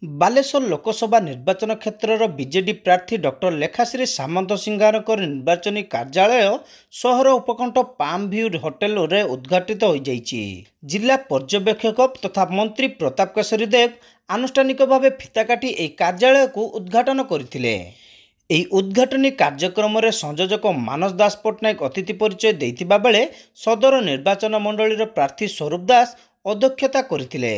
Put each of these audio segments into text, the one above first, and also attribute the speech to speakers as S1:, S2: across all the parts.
S1: ବାଲେଶ୍ୱର ଲୋକସଭା ନିର୍ବାଚନ କ୍ଷେତ୍ରର ବିଜେଡି ପ୍ରାର୍ଥୀ ଡକ୍ଟର ଲେଖାଶ୍ରୀ ସାମନ୍ତ ସିଂହାରଙ୍କ ନିର୍ବାଚନୀ କାର୍ଯ୍ୟାଳୟ ସହର ଉପକଣ୍ଠ ପାମ୍ ଭ୍ୟୁ ହୋଟେଲରେ ଉଦ୍ଘାଟିତ ହୋଇଯାଇଛି। ଜିଲ୍ଲା ପର୍ଯ୍ୟବେକ୍ଷକ ତଥା ମନ୍ତ୍ରୀ ପ୍ରତାପ କେଶରୀ ଦେବ ଆନୁଷ୍ଠାନିକ ଭାବେ ଫିତା କାଟି ଏହି କାର୍ଯ୍ୟାଳୟକୁ ଉଦ୍ଘାଟନ କରିଥିଲେ। ଏହି ଉଦ୍ଘାଟନୀ କାର୍ଯ୍ୟକ୍ରମରେ ସଂଯୋଜକ ମାନସ ଦାସ ପଟ୍ଟନାୟକ ଅତିଥି ପରିଚୟ ଦେଇଥିବା ବେଳେ ସଦର ନିର୍ବାଚନ ମଣ୍ଡଳୀର ପ୍ରାର୍ଥୀ ସ୍ୱରୂପ ଦାସ ଅଧ୍ୟକ୍ଷତା କରିଥିଲେ।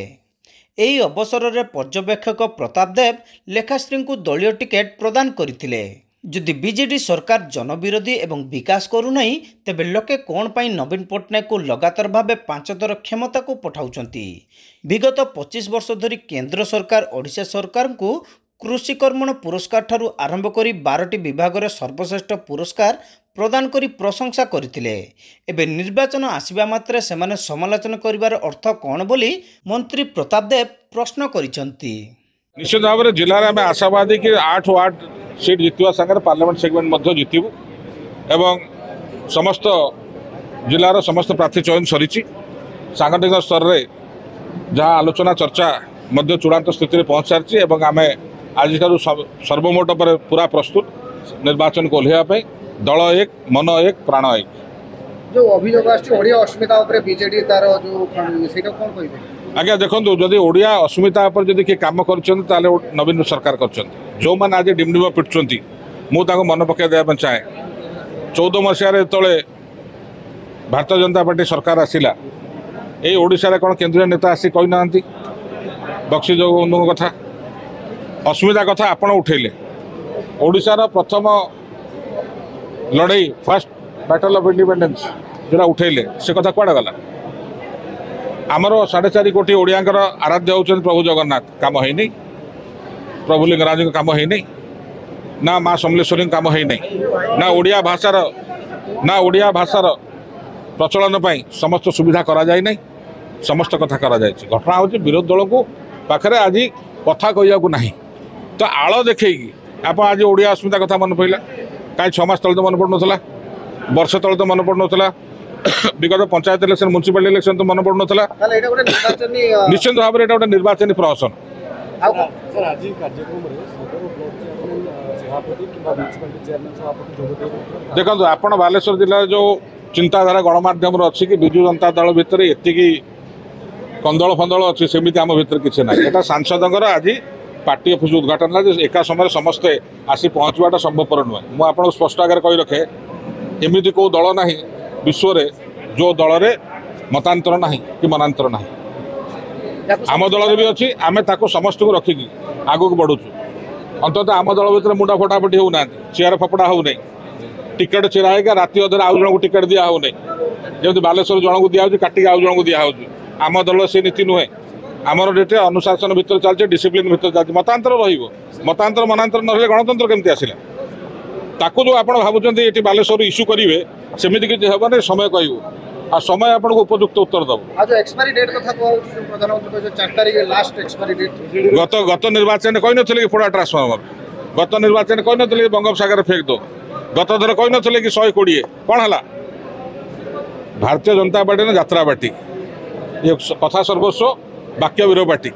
S1: ଏହି ଅବସରରେ ପର୍ଯ୍ୟବେକ୍ଷକ ପ୍ରତାପ ଦେବ ଲେଖାଶ୍ରୀଙ୍କୁ ଦଳୀୟ ଟିକେଟ୍ ପ୍ରଦାନ କରିଥିଲେ। ଯଦି ବିଜେଡି ସରକାର ଜନବିରୋଧୀ ଏବଂ ବିକାଶ କରୁନାହିଁ ତେବେ ଲୋକେ କ'ଣ ପାଇଁ ନବୀନ ପଟ୍ଟନାୟକଙ୍କୁ ଲଗାତାର ଭାବେ 5 ଥର କ୍ଷମତାକୁ ପଠାଉଛନ୍ତି? ବିଗତ 25 ବର୍ଷ ଧରି କେନ୍ଦ୍ର ସରକାର ଓଡ଼ିଶା ସରକାରଙ୍କୁ କୃଷି କର୍ମଣ ପୁରସ୍କାର ଠାରୁ ଆରମ୍ଭ କରି 12ଟି ବିଭାଗରେ ସର୍ବଶ୍ରେଷ୍ଠ ପୁରସ୍କାର ପ୍ରଦାନ କରି ପ୍ରଶଂସା କରିଥିଲେ। ଏବେ ନିର୍ବାଚନ ଆସିବା ମାତ୍ରେ ସେମାନେ ସମାଲୋଚନା କରିବାର ଅର୍ଥ କ'ଣ ବୋଲି ମନ୍ତ୍ରୀ ପ୍ରତାପ ଦେବ ପ୍ରଶ୍ନ କରିଛନ୍ତି।
S2: ନିଶ୍ଚିତ ଭାବରେ ଜିଲ୍ଲାରେ ଆମେ ଆଶାବାଦୀ କି 8 ୱାର୍ଡ ସିଟ୍ ଜିତିବା ସାଙ୍ଗରେ ପାର୍ଲାମେଣ୍ଟ ସେଗମେଣ୍ଟ ମଧ୍ୟ ଜିତିବୁ ଏବଂ ସମସ୍ତ ଜିଲ୍ଲାର ସମସ୍ତ ପ୍ରାର୍ଥୀ ଚୟନ ସରିଛି। ସାଂଗଠନିକ ସ୍ତରରେ ଯାହା ଆଲୋଚନା ଚର୍ଚ୍ଚା ମଧ୍ୟ ଚୂଡ଼ାନ୍ତ ସ୍ଥିତିରେ ପହଞ୍ଚି ସାରିଛି ଏବଂ ଆମେ ଆଜିଠାରୁ ସର୍ବମୋଟ ପରେ ପୁରା ପ୍ରସ୍ତୁତ ନିର୍ବାଚନକୁ ଓହ୍ଲାଇବା ପାଇଁ। दल एक मन एक प्राण एक
S3: जो अभियोग ओडिया अस्मिता बीजेडी तार जो कौन कहिबे?
S2: आज्ञा देखो जदि ओडिया अस्मिता पर जदि किए कम कर नवीन सरकार कर जो मैंने आज डिमडिम पिटुंट मुझे मन पकड़ देवाई चाहे 14 मसीह जो भारतीय जनता पार्टी सरकार आसला ये ओडिशा कौन केंद्रीय नेता आसी कही ना बक्सी जो कथा अस्मिता कथा आपण उठेले ओडिशार प्रथम लड़ाई फर्स्ट बैटल ऑफ इंडिपेंडेंस जोड़ा उठेले से कथा कुआड़े गला? आमर 4.5 कोटी ओडियांकर आराध्य होउछन प्रभु जगन्नाथ काम है नहीं, प्रभु लिंगराज काम है नहीं, ना माँ समलेश्वरी काम है नहीं, ना ओडिया भाषार प्रचलन पाई समस्त सुविधा करा जाए नहीं, समस्त कथा करा जाए। घटना हूँ विरोधी दल को पाखे आज कथा कहया को नहीं तो आड़ देखी आप आज ओडिया अस्मिता कथा मन पड़ा कहीं 6 मास तले तो मन पड़ना वर्ष तले तो मन पड़ना विगत पंचायत इलेक्शन म्युनिसिपालिटी इलेक्शन तो मन पड़ना निश्चित भाव में गोटे निर्वाचन प्रहसन। देखो आपण बालेश्वर जिले जो चिंताधारा गणमाध्यम अच्छी कि विजु जनता दल भितर एति कंदल फंदल अच्छी सेमती आम भर किसी ना यहाँ सांसद आज पार्टी ऑफिस उद्घाटन है एका समय समस्ते आसी पहुँचवाटा संभवपर नुहे। मुझे स्पष्ट आगे कही रखे एमती को दल ना विश्व जो दल में मतांतर ना कि मनांतर ना आम दल भी अच्छी आम समस्त को रखिकी आग को बढ़ुचु अंततः आम दल भर मुंडा फटाफटी होना चेयर फपड़ा हो टिकेट चेरा है राति अधर आउ जन को टिकेट दिया हो जमी बालेश्वर जन को दिया काटिक आउ जन को दिया आम दल से नीति नुहे आमर डेटे अनुशासन भितर चलते डिसिप्लिन भितर चलते मतांतर मतांतर मनांतर ना गणतंत्र केमती आसला ताकू जो आप भावुं ये बालेश्वर इश्यू करेंगे सेमती किसी हेबन समय कहू आ समय आपको उपयुक्त उत्तर दब। गत निर्वाचन कही नी पोड़ा ट्रांसफर्मर गत निर्वाचन कही नी बंगोपसागर फेक दो गत थर कही नी कि 120 कौन है भारतीय जनता पार्टी ने यात्रा पार्टी ये कथा सर्वस्व बाक्य विरोध पार्टी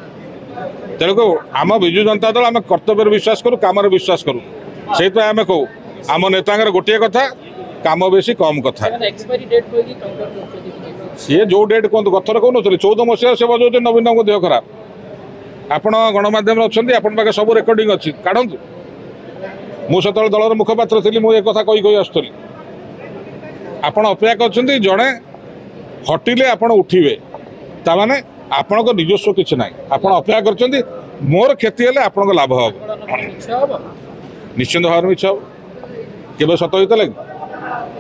S2: तेणुक आम विजु जनता दल आम कर्तव्य विश्वास करूँ काम विश्वास करूँ से आम कहू आम नेता गोटे कथा काम बेसी कम कथा सी जो डेट कहतु गथर कहून 14 मसीह से बजाऊे नवीन को देह खराब आपण गणमाध्यम अच्छा पाखे सब रेकर्डिंग अच्छी काढ़ु मुझे दलर मुखपात्र थी मुझे कथा कही आसुली आपण अपेक्षा कर जड़े हटिले आपण उठे ताने आपण को निजस्व किसी ना आपण अपेक्षा कर मोर क्षति हेल्ले आपण लाभ हम निश्चिंत भाव में इच्छा केवे सत होता लगे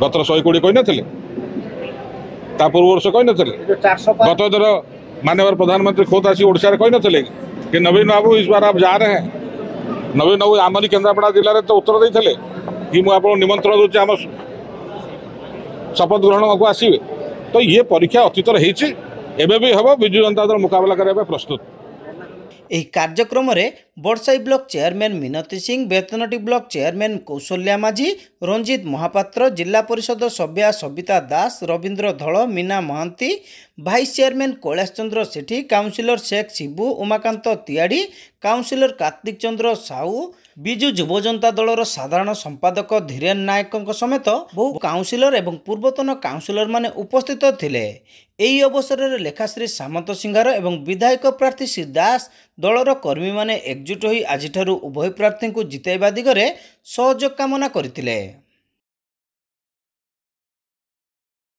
S2: गतर 120 कही नी पूर्व वर्ष कही नी गत थर माननीय प्रधानमंत्री खुद आसी ओडिशा कही नी कि नवीन बाबू इस बार आप जा रहे हैं नवीन बाबू आमरी केन्द्रापड़ा जिले में तो उत्तर देते कि मुझे आपको निमंत्रण दूसरी आम शपथ ग्रहण को आसवे तो ये परीक्षा अतीत एवं भी हम विजु जनता दल मुकाबला करने प्रस्तुत।
S1: ଏହି କାର୍ଯ୍ୟକ୍ରମରେ Badasahi block chairman Minati Singh, Betnoti block chairman Kaushalya Majhi, Ranjit Mahapatra, जिला परिषद सभ्या सबिता दास, रवींद्र धल, मीना महांती, भाइस चेयरमैन कैलाश चंद्र सेठी, काउंसिलर शेख शिबू, उमाकांत तियाड़ी, काउंसिलर कार्तिक चंद्र साहू, विजु युव जनता दलर साधारण संपादक धीरेन नायक समेत बहु काउंसिलर एवं पूर्वतन काउंसिलर माने उपस्थित थिले। एही अवसर में लेखाश्री सामंत सिंहार एवं विधायक प्रार्थी श्री दास दलर कर्मी माने एकजुट होई आजिठारु उभय प्रार्थी को जिताइबा दिगरे सहयोग कामना करथिले।